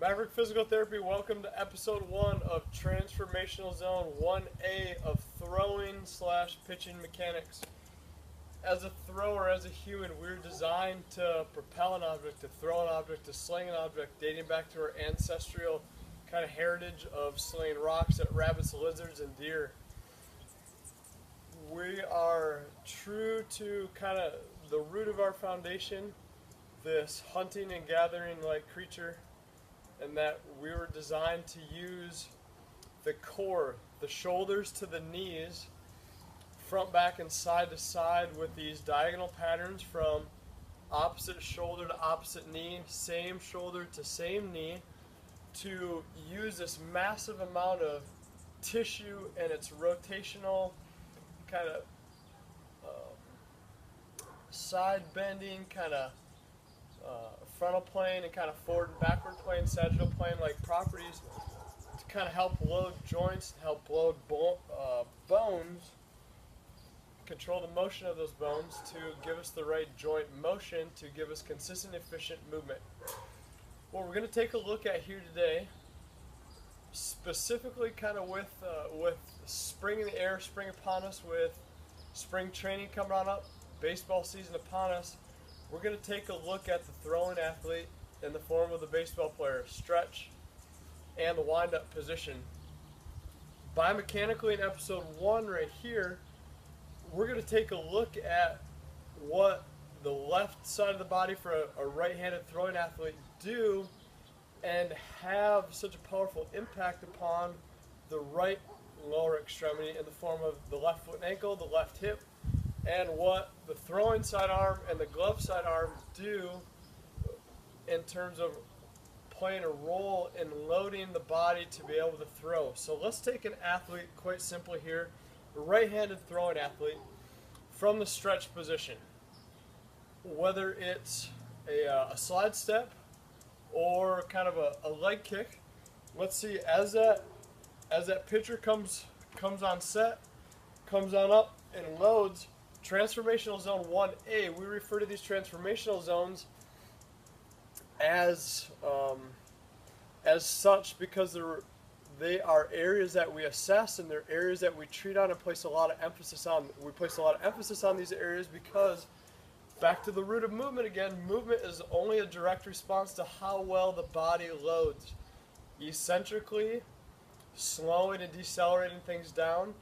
Maverick Physical Therapy, welcome to episode 1 of Transformational Zone 1A of throwing/pitching mechanics. As a thrower, as a human, we're designed to propel an object, to throw an object, to sling an object, dating back to our ancestral kind of heritage of slinging rocks at rabbits, lizards, and deer. We are true to kind of the root of our foundation, this hunting and gathering like creature, and that we were designed to use the core, the shoulders to the knees, front, back, and side to side with these diagonal patterns from opposite shoulder to opposite knee, same shoulder to same knee, to use this massive amount of tissue and its rotational kind of side bending, kind of frontal plane and kind of forward and backward plane, sagittal plane like properties to kind of help load joints, help load bones, control the motion of those bones to give us the right joint motion to give us consistent, efficient movement. What we're going to take a look at here today, specifically kind of with spring in the air, spring upon us, with spring training coming on up, baseball season upon us, we're going to take a look at the throwing athlete in the form of the baseball player, stretch, and the wind-up position. Biomechanically in episode 1 right here, we're going to take a look at what the left side of the body for a right-handed throwing athlete do and have such a powerful impact upon the right lower extremity in the form of the left foot and ankle, the left hip, and what the throwing side arm and the glove side arm do in terms of playing a role in loading the body to be able to throw. So let's take an athlete, quite simply here, a right-handed throwing athlete from the stretch position. Whether it's a slide step or kind of a leg kick, let's see, as that pitcher comes on set, comes on up and loads, Transformational Zone 1A, we refer to these transformational zones as such because they are areas that we assess and they're areas that we treat on and place a lot of emphasis on. We place a lot of emphasis on these areas because, back to the root of movement again, movement is only a direct response to how well the body loads. Eccentrically, slowing and decelerating things down,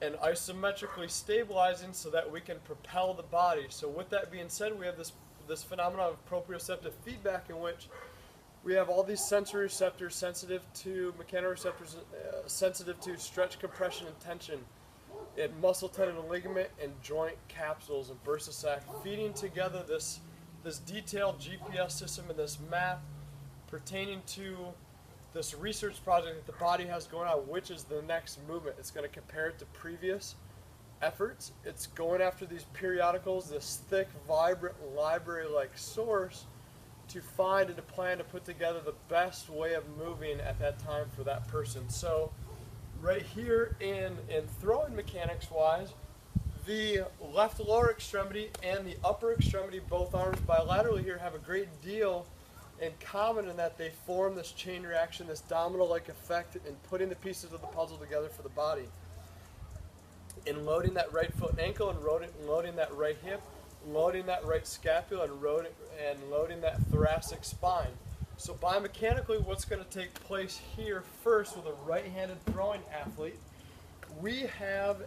and isometrically stabilizing so that we can propel the body. So with that being said, we have this phenomenon of proprioceptive feedback in which we have all these sensory receptors sensitive to mechanoreceptors, sensitive to stretch, compression, and tension in muscle, tendon, and ligament, and joint capsules and bursa sac, feeding together this detailed GPS system and this map pertaining to this research project that the body has going on, which is the next movement. It's going to compare it to previous efforts. It's going after these periodicals, this thick, vibrant, library-like source to find and to plan to put together the best way of moving at that time for that person. So right here in throwing mechanics-wise, the left lower extremity and the upper extremity, both arms bilaterally here, have a great deal in common in that they form this chain reaction, this domino-like effect in putting the pieces of the puzzle together for the body. In loading that right foot and ankle, and loading that right hip, loading that right scapula, and loading that thoracic spine. So biomechanically, what's going to take place here first with a right-handed throwing athlete, we have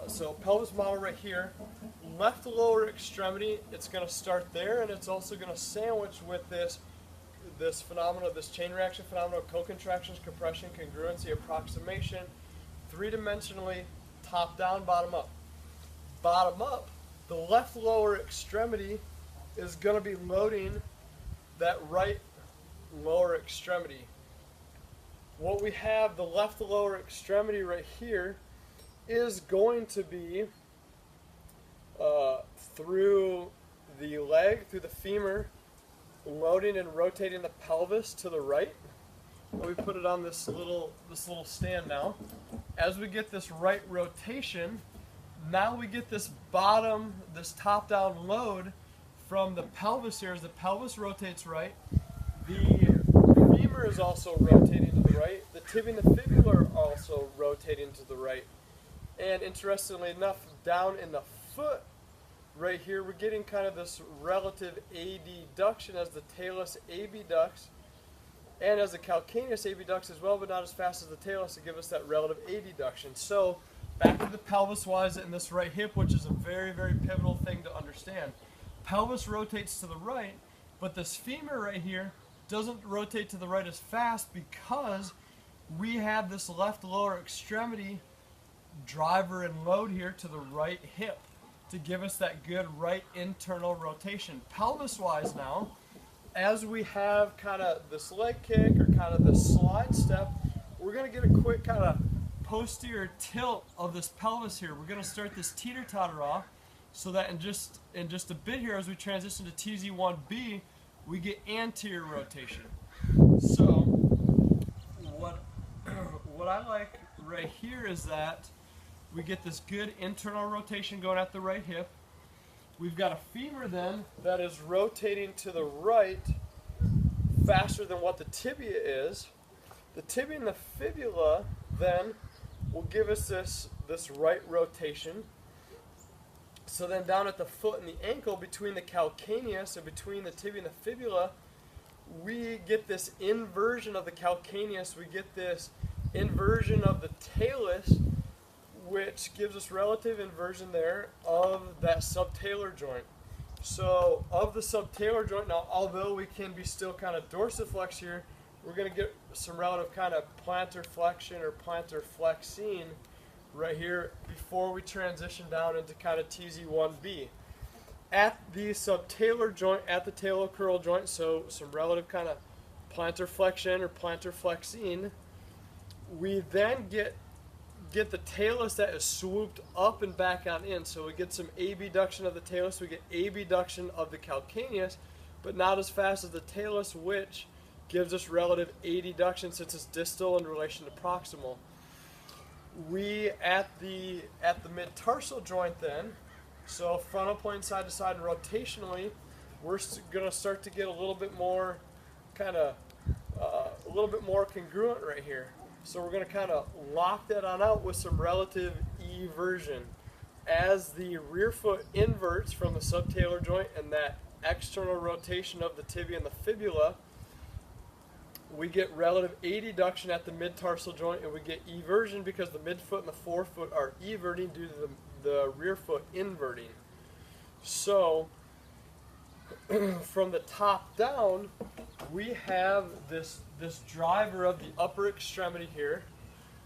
so pelvis model right here, left lower extremity, it's going to start there, and it's also going to sandwich with this phenomenon, this chain reaction phenomenon, co-contractions, compression, congruency, approximation, three-dimensionally, top down, bottom up. Bottom up, the left lower extremity is going to be loading that right lower extremity. What we have, the left lower extremity right here, is going to be through the leg, through the femur, loading and rotating the pelvis to the right. Let me put it on this little stand now. As we get this right rotation, now we get this top-down load from the pelvis here, as the pelvis rotates right, the femur is also rotating to the right, the tibia and the fibula are also rotating to the right. And interestingly enough, down in the foot right here, we're getting kind of this relative adduction as the talus abducts, and as the calcaneus abducts as well, but not as fast as the talus to give us that relative adduction. So back to the pelvis wise in this right hip, which is a very, very pivotal thing to understand. Pelvis rotates to the right, but this femur right here doesn't rotate to the right as fast because we have this left lower extremity driver and load here to the right hip to give us that good right internal rotation. Pelvis wise now, as we have kind of this leg kick or kind of this slide step, we're going to get a quick kind of posterior tilt of this pelvis here. We're going to start this teeter-totter off so that in just a bit here, as we transition to TZ1B, we get anterior rotation. So what I like right here is that we get this good internal rotation going at the right hip. We've got a femur then that is rotating to the right faster than what the tibia is. The tibia and the fibula then will give us this right rotation. So then down at the foot and the ankle, between the calcaneus and between the tibia and the fibula, we get this inversion of the calcaneus, we get this inversion of the talus, which gives us relative inversion there of that subtalar joint. So of the subtalar joint, now although we can be still kind of dorsiflex here, we're going to get some relative kind of plantar flexion or plantar flexine right here before we transition down into kind of TZ1B. At the subtalar joint, at the talocurl joint, so some relative kind of plantar flexion or plantar flexine, we then get the talus that is swooped up and back on in. So we get some abduction of the talus, we get abduction of the calcaneus, but not as fast as the talus, which gives us relative adduction since it's distal in relation to proximal. We at the mid-tarsal joint then, so frontal plane side to side and rotationally, we're going to start to get a little bit more kind of a little bit more congruent right here. So we're going to kind of lock that on out with some relative eversion. As the rear foot inverts from the subtalar joint and that external rotation of the tibia and the fibula, we get relative adduction at the mid-tarsal joint, and we get eversion because the midfoot and the forefoot are everting due to the rear foot inverting. So from the top down, we have this driver of the upper extremity here.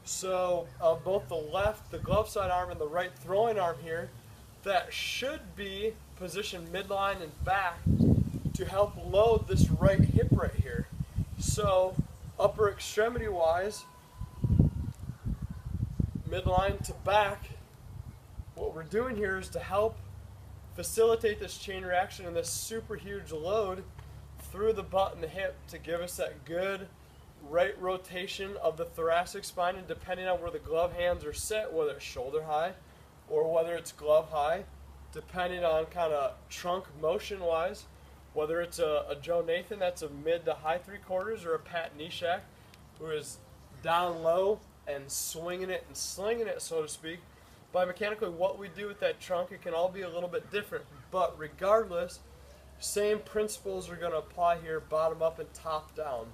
So both the glove side arm and the right throwing arm here, that should be positioned midline and back to help load this right hip right here. So upper extremity wise, midline to back, what we're doing here is to help facilitate this chain reaction and this super huge load through the butt and the hip to give us that good right rotation of the thoracic spine. And depending on where the glove hands are set, whether it's shoulder high or whether it's glove high, depending on kind of trunk motion wise, whether it's a Joe Nathan that's a mid to high 3/4 or a Pat Nishak who is down low and swinging it and slinging it, so to speak. Biomechanically, what we do with that trunk, it can all be a little bit different, but regardless, same principles are going to apply here, bottom up and top down.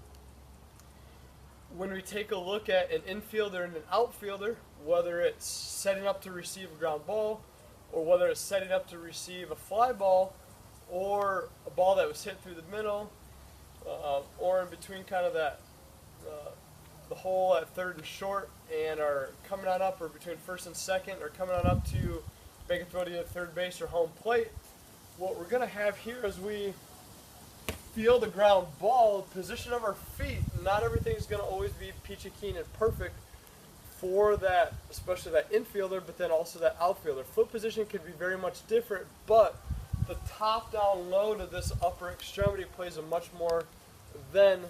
When we take a look at an infielder and an outfielder, whether it's setting up to receive a ground ball, or whether it's setting up to receive a fly ball, or a ball that was hit through the middle, or in between kind of that the hole at third and short, and are coming on up, or between first and second, or coming on up to make a throw to third base or home plate. What we're going to have here is we feel the ground ball, position of our feet. Not everything is going to always be peachy keen and perfect for that, especially that infielder, but then also that outfielder. Foot position can be very much different, but the top-down load of this upper extremity plays a much more than,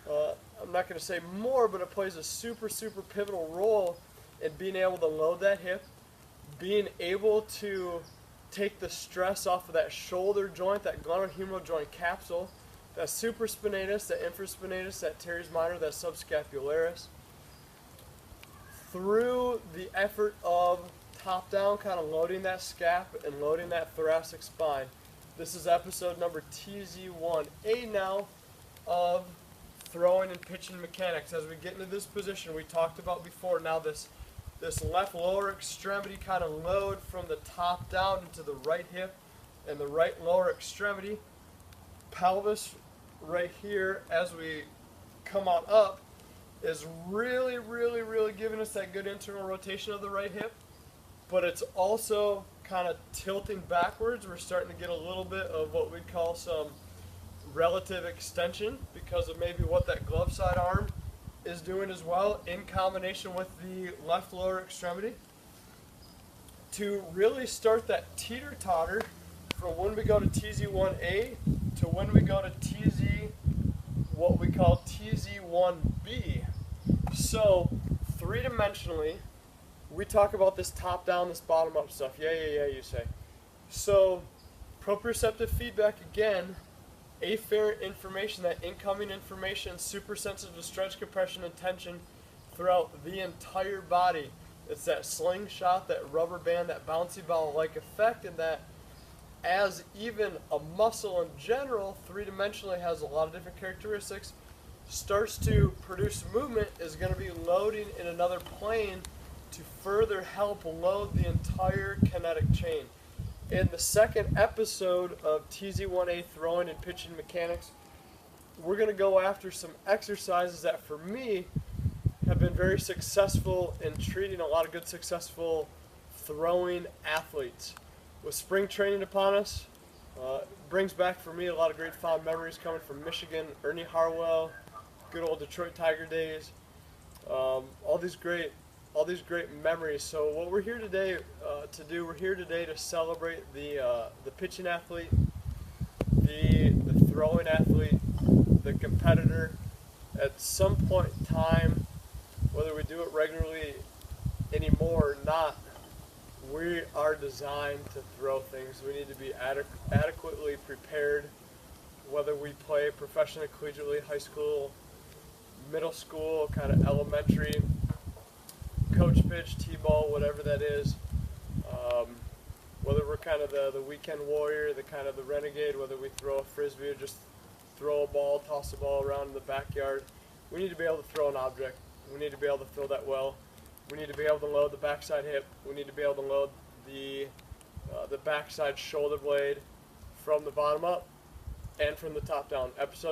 I'm not going to say more, but it plays a super, super pivotal role in being able to load that hip, being able to take the stress off of that shoulder joint, that glenohumeral joint capsule, that supraspinatus, that infraspinatus, that teres minor, that subscapularis, through the effort of top down, kind of loading that scap and loading that thoracic spine. This is episode number TZ1A now of throwing and pitching mechanics. As we get into this position, we talked about before, now this left lower extremity kind of load from the top down into the right hip and the right lower extremity. Pelvis right here as we come on up is really, really, really giving us that good internal rotation of the right hip, but it's also kind of tilting backwards. We're starting to get a little bit of what we call some relative extension because of maybe what that glove side arm is doing as well, in combination with the left lower extremity, to really start that teeter-totter from when we go to TZ1A to when we go to what we call TZ1B. So, three-dimensionally, we talk about this top-down, this bottom-up stuff. Yeah, you say. So, proprioceptive feedback, again, afferent information, that incoming information, super sensitive to stretch, compression, and tension throughout the entire body. It's that slingshot, that rubber band, that bouncy ball-like effect, and that as even a muscle in general, three-dimensionally has a lot of different characteristics, starts to produce movement, is going to be loading in another plane to further help load the entire kinetic chain. In the second episode of TZ1A throwing and pitching mechanics, we're going to go after some exercises that for me have been very successful in treating a lot of good successful throwing athletes. With spring training upon us, it brings back for me a lot of great fond memories coming from Michigan, Ernie Harwell, good old Detroit Tiger days, all these great memories. So what we're here today we're here today to celebrate the pitching athlete, the throwing athlete, the competitor. At some point in time, whether we do it regularly anymore or not, we are designed to throw things. We need to be adequately prepared, whether we play professionally, collegiately, high school, middle school, kind of elementary, coach pitch, t-ball, whatever that is. Whether we're kind of the weekend warrior, the kind of the renegade, whether we throw a frisbee or just throw a ball, toss a ball around in the backyard, we need to be able to throw an object. We need to be able to throw that well. We need to be able to load the backside hip. We need to be able to load the backside shoulder blade from the bottom up and from the top down. Episode